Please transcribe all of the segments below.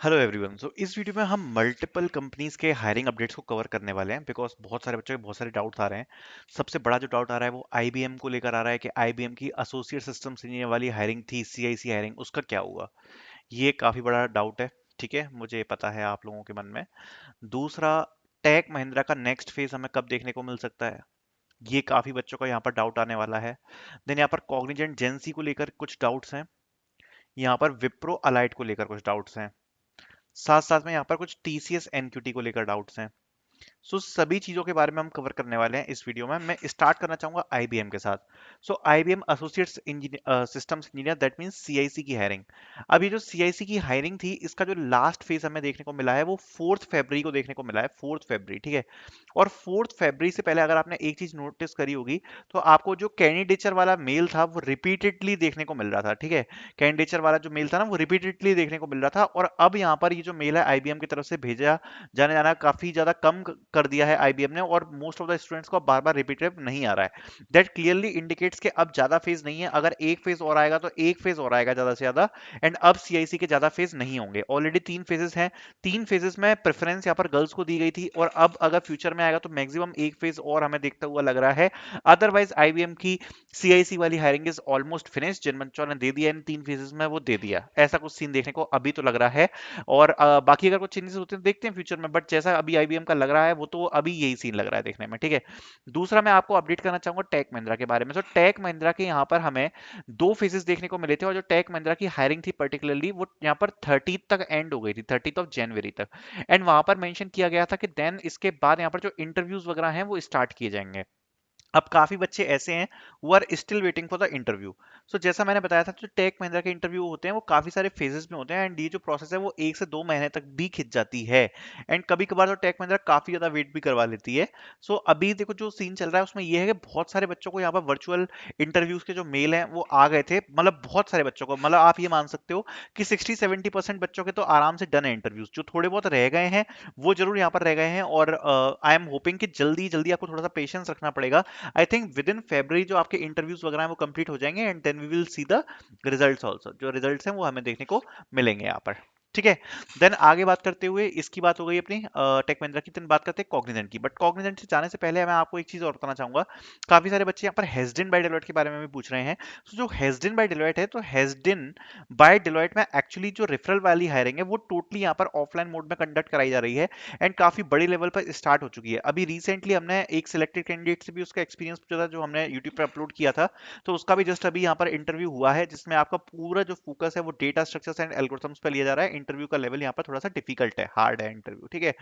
Hello everyone. सो इस video में हम मल्टीपल कंपनीज के हायरिंग अपडेट्स को कवर करने वाले हैं बिकॉज बहुत सारे बच्चों के बहुत सारे डाउट्स आ रहे हैं। सबसे बड़ा जो डाउट आ रहा है वो आईबीएम को लेकर आ रहा है कि आईबीएम की एसोसिएट सिस्टम्स इंजीनियर वाली हायरिंग थी, सीआईसी हायरिंग, उसका क्या हुआ। ये काफी बड़ा डाउट है। ठीक है, मुझे पता है आप लोगों के मन में। दूसरा, टेक महिंद्रा का नेक्स्ट फेज हमें कब देखने को मिल सकता है, ये काफी बच्चों का यहाँ पर डाउट आने वाला है। देन यहाँ पर कॉग्निजेंट जेंसी को लेकर कुछ डाउट्स हैं। यहाँ पर विप्रो अलाइट को लेकर कुछ डाउट्स हैं। साथ साथ में यहाँ पर कुछ टीसीएस एनक्यूटी को लेकर डाउट्स हैं। सभी चीजों के बारे में हम कवर करने वाले हैं इस वीडियो में। मैं स्टार्ट करना चाहूंगा आईबीएम के साथ। IBM associates engineer systems engineer, that means CIC की हायरिंग। अब ये जो सीआईसी की हायरिंग थी, इसका जो लास्ट फेज हमें देखने को मिला है वो 4 फरवरी को देखने को मिला है, 4 फरवरी, ठीक है। और 4 फरवरी से पहले अगर आपने एक चीज नोटिस करी होगी तो आपको जो कैंडिडेचर वाला मेल था वो रिपीटेडली देखने को मिल रहा था, ठीक है। कैंडिडेचर वाला जो मेल था ना वो रिपीटेडली देखने को मिल रहा था, और अब यहाँ पर ये जो मेल है आईबीएम की तरफ से भेजा जाने जाना काफी ज्यादा कम कर दिया है आईबीएम ने, और मोस्ट ऑफ द स्टूडेंट्स को बार बार रिपीटेड नहीं आ रहा है। दैट क्लियरली इंडिकेट्स कि अब ज्यादा फेज नहीं है। अगर एक फेज और आएगा तो एक फेज और आएगा ज्यादा से ज्यादा, एंड अब सीआईसी के ज्यादा फेज नहीं होंगे। ऑलरेडी 3 फेजेस हैं। 3 फेजेस में प्रेफरेंस यहाँ पर गर्ल्स को दी गई थी, और अब अगर फ्यूचर में आएगा तो मैक्सिमम एक फेज और हमें देखता हुआ लग रहा है। अदरवाइज आईबीएम की सीआईसी वाली हायरिंग इज ऑलमोस्ट फिनिश। जिन बच्चों ने दे दिया इन 3 फेजेस में वो दे दिया, ऐसा कुछ सीन देखने को अभी तो लग रहा है। और बाकी अगर कुछ चेंजेस होते हैं देखते हैं फ्यूचर में, बट जैसा अभी आईबीएम का लग रहा है वो तो अभी यही सीन लग रहा है देखने में, ठीक है। दूसरा, मैं आपको अपडेट करना चाहूंगा टेक महिंद्रा के बारे में। टेक महिंद्रा के यहाँ पर हमें 2 फेजेस देखने को मिले थे, और जो टेक महिंद्रा की हायरिंग थी पर्टिकुलरली वो यहाँ पर 30 तक एंड हो गई थी, 30 जनवरी तक। एंड वहां पर मेंशन किया गया था कि देन इसके बाद यहाँ पर जो इंटरव्यूज वगैरह हैं वो स्टार्ट किए जाएंगे। अब काफी बच्चे ऐसे हैं वो are still waiting for the interview. जैसा मैंने बताया था, जो टेक महिंद्रा के इंटरव्यू होते हैं वो काफी सारे फेजेस में होते हैं, एंड ये जो प्रोसेस है वो 1 से 2 महीने तक भी खिंच जाती है। एंड कभी कभार तो टेक महिंद्रा काफी ज्यादा वेट भी करवा लेती है। अभी देखो जो सीन चल रहा है उसमें ये है कि बहुत सारे बच्चों को यहाँ पर वर्चुअल इंटरव्यूज के जो मेल हैं वो आ गए थे, मतलब बहुत सारे बच्चों को, मतलब आप ये मान सकते हो कि 60-70% बच्चों के तो आराम से डन है इंटरव्यूज। जो थोड़े बहुत रह गए हैं वो जरूर यहाँ पर रह गए हैं, और आई एम होपिंग कि जल्दी जल्दी आपको थोड़ा सा पेशेंस रखना पड़ेगा। I think within February जो आपके इंटरव्यूज वगैरह हैं वो कंप्लीट हो जाएंगे, and then we will see the results also. जो रिजल्ट्स हैं वो हमें देखने को मिलेंगे यहाँ पर, ठीक है। देन आगे बात करते हुए, इसकी बात हो गई अपनी टेक महिंद्रा की। देन बात करते हैं कॉग्निजेंट की। बट कॉग्निजेंट से जाने से पहले मैं आपको एक चीज और बताना चाहूंगा। काफी सारे बच्चे यहाँ पर हेस्डिन बाय डेलोइट के बारे में भी पूछ रहे हैं। जो हेस्डिन बाय डेलोइट है, तो हेस्डिन बाय डेलोइट में एक्चुअली जो रेफरल वाली हायरिंग है वो टोटली यहाँ पर ऑफलाइन मोड में कंडक्ट कराई जा रही है, एंड काफी बड़ी लेवल पर स्टार्ट हो चुकी है। अभी रिसेंटली हमने एक सिलेक्टेड कैंडिडेट से भी उसका एक्सपीरियंस पूछा था, जो हमने यूट्यूब पर अपलोड किया था। उसका भी जस्ट अभी यहाँ पर इंटरव्यू हुआ है, जिसमें आपका पूरा जो फोकस है वो डेटा स्ट्रक्चर्स एंड एल्गोरिथम्स पे लिया जा रहा है। इंटरव्यू का लेवल यहाँ पर थोड़ा सा डिफिकल्ट है, हार्ड है इंटरव्यू, ठीक है।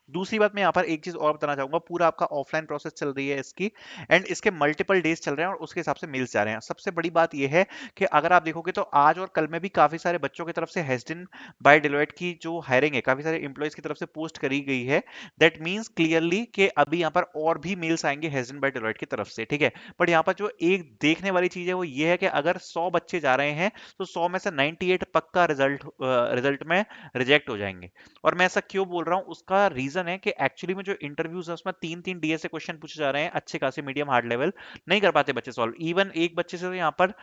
दूसरी बात, मैं यहाँ पर एक चीज और बताना चाहूंगा। पूरा आपका ऑफलाइन प्रोसेस चल रही है इसकी, एंड इसके मल्टीपल डेज चल रहे हैं, और उसके हिसाब से मेल्स जा रहे हैं। सबसे बड़ी बात यह है कि अगर आप देखोगे तो आज और कल में भी काफी सारे बच्चों की तरफ से हेस्डिन बाय डेलोइट की जो हायरिंग है काफी सारे एम्प्लॉयज की तरफ से पोस्ट करी गई है। दैट मीन्स क्लियरली कि अभी यहाँ पर और भी मेल्स आएंगे हेस्डिन बाय डेलोइट की तरफ से, ठीक है। बट यहाँ पर जो एक देखने वाली चीज है वो ये है कि अगर 100 बच्चे जा रहे हैं तो 100 में से 98 पक्का रिजल्ट में रिजेक्ट हो जाएंगे। और मैं ऐसा क्यों बोल रहा हूँ, उसका रीजन है कि एक्चुअली में जो इंटरव्यूज है उसमें 3-3 डीएसए क्वेश्चन पूछे जा रहे हैं, अच्छे खासे मीडियम हार्ड लेवल। नहीं कर पाते बच्चे सॉल्व। इवन एक बच्चे से तो यहाँ पर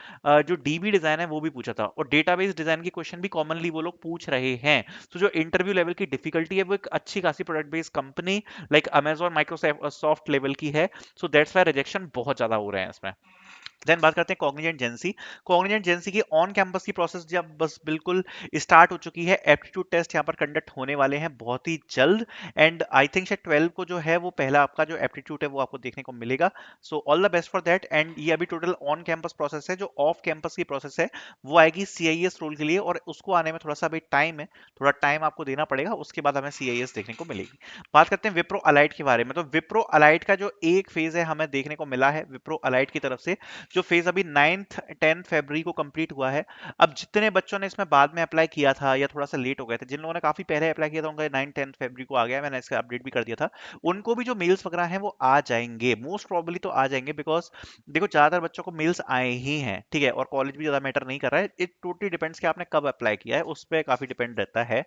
जो डीबी डिजाइन है वो भी पूछा था, और डेटाबेस डिजाइन की क्वेश्चन भी कॉमनली वो लोग पूछ रहे हैं। जो इंटरव्यू लेवल की डिफिकल्टी है वो एक अच्छी खासी product based company like Amazon Microsoft level की है। दैट्स वाई रिजेक्शन बहुत ज्यादा हो रहे हैं इसमें। देन बात करते हैं कॉग्निजेंट जेंसी। कॉग्निजेंट जेंसी की ऑन कैंपस की प्रोसेस जब बस बिल्कुल स्टार्ट हो चुकी है। एप्टीट्यूड टेस्ट यहाँ पर कंडक्ट होने वाले हैं बहुत ही जल्द, एंड आई थिंक शायद 12 को जो है वो पहला आपका जो एप्टीट्यूड है वो आपको देखने को मिलेगा। All the best for that. And ये अभी टोटल ऑन कैंपस प्रोसेस है। जो ऑफ कैंपस की प्रोसेस है वो आएगी सीआईएस रोल के लिए, और उसको आने में थोड़ा सा अभी टाइम है, थोड़ा टाइम आपको देना पड़ेगा, उसके बाद हमें सीआईएस देखने को मिलेगी। बात करते हैं विप्रो अलाइट के बारे में। विप्रो अलाइट का जो एक फेज है हमें देखने को मिला है विप्रो अलाइट की तरफ से, जो फेज अभी 9th 10th फरवरी को कंप्लीट हुआ है। अब जितने बच्चों ने इसमें बाद में अप्लाई किया था या थोड़ा सा लेट हो गए थे, जिन लोगों ने काफी पहले अप्लाई किया था उनका 9th 10th फरवरी को आ गया, मैंने इसका अपडेट भी कर दिया था। उनको भी जो मेल्स वगैरह हैं वो आ जाएंगे, मोस्ट प्रोबेबली तो आ जाएंगे, बिकॉज देखो ज्यादातर बच्चों को मेल्स आए ही हैं, ठीक है। और कॉलेज भी ज्यादा मैटर नहीं कर रहा है, इट टोटली डिपेंड्स कि आपने कब अप्लाई किया है, उस पर काफी डिपेंड रहता है।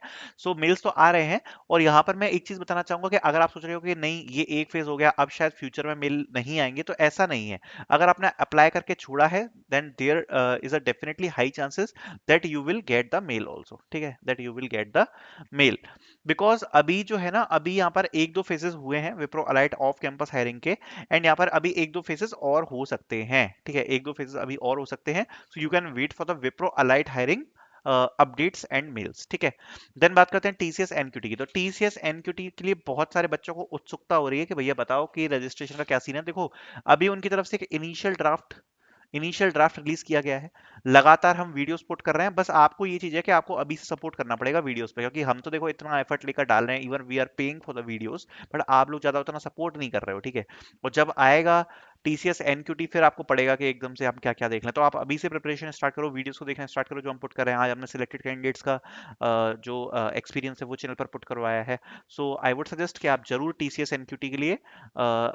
मेल्स तो आ रहे हैं। और यहाँ पर मैं एक चीज बताना चाहूंगा कि अगर आप सोच रहे हो कि नहीं ये एक फेज हो गया अब शायद फ्यूचर में मेल नहीं आएंगे, तो ऐसा नहीं है। अगर आपने अप्लाई अप्लाई करके छोड़ा है, then there is a definitely high chances that you will get the mail also, ठीक है, that you will get the mail. Because अभी जो है ना, अभी यहाँ पर एक दो फेजेस हुए हैं Wipro Alight off campus hiring के, एंड यहाँ पर अभी एक दो फेजेस और हो सकते हैं, ठीक है, एक दो फेजेस अभी और हो सकते हैं। So you can wait for the Wipro Alight hiring updates and mails, ठीक है। देन बात करते हैं टीसीएस एनक्यूटी की। तो टीसीएस एनक्यूटी के लिए बहुत सारे बच्चों को उत्सुकता हो रही है कि भैया बताओ कि रजिस्ट्रेशन का क्या सीन है। देखो, अभी उनकी तरफ से एक इनिशियल ड्राफ्ट रिलीज किया गया है। लगातार हम वीडियोस पुट कर रहे हैं, बस आपको ये चीज है कि आपको अभी से सपोर्ट करना पड़ेगा वीडियोस पे, क्योंकि हम तो देखो इतना एफर्ट लेकर डाल रहे हैं, even we are paying for the videos, but आप लोग ज्यादा उतना सपोर्ट नहीं कर रहे हो, ठीक है। और जब आएगा टीसीएस एनक्यूटी, फिर आपको पड़ेगा कि एकदम से हम क्या क्या देख लें। तो आप अभी से प्रिपरेशन स्टार्ट करो, वीडियोस को देखना स्टार्ट करो जो हम पुट कर रहे हैं। आज हमने सिलेक्टेड कैंडिडेट्स का जो एक्सपीरियंस है वो चैनल पर पुट करवाया है। सो आई वुड सजेस्ट कि आप जरूर टीसीएस एनक्यूटी के लिए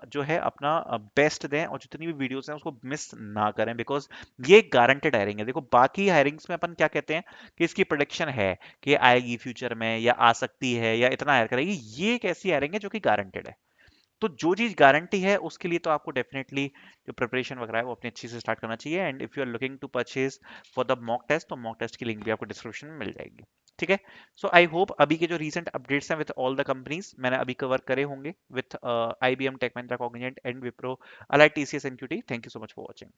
जो है अपना बेस्ट दें, और जितनी भी वीडियोस हैं उसको मिस ना करें, बिकॉज ये गारंटेड हायरिंग है। देखो, बाकी हायरिंग्स में अपन क्या कहते हैं कि इसकी प्रोडिक्शन है कि आएगी फ्यूचर में, या आ सकती है, या इतना हायर करेगी। ये एक ऐसी हायरिंग है जो कि गारंटेड है। तो जो चीज गारंटी है उसके लिए तो आपको डेफिनेटली जो प्रिपरेशन वगैरह है वो अपनी अच्छी से स्टार्ट करना चाहिए। And if you are looking to purchase for the mock test, तो मॉक टेस्ट की लिंक भी आपको डिस्क्रिप्शन में मिल जाएगी, ठीक है। सो आई होप अभी के जो रीसेंट अपडेट्स हैं विद ऑल द कंपनीज मैंने अभी कवर करे होंगे, with IBM, Tech Mahindra, Cognizant and Wipro Alight TCS NQT. Thank you so much for watching.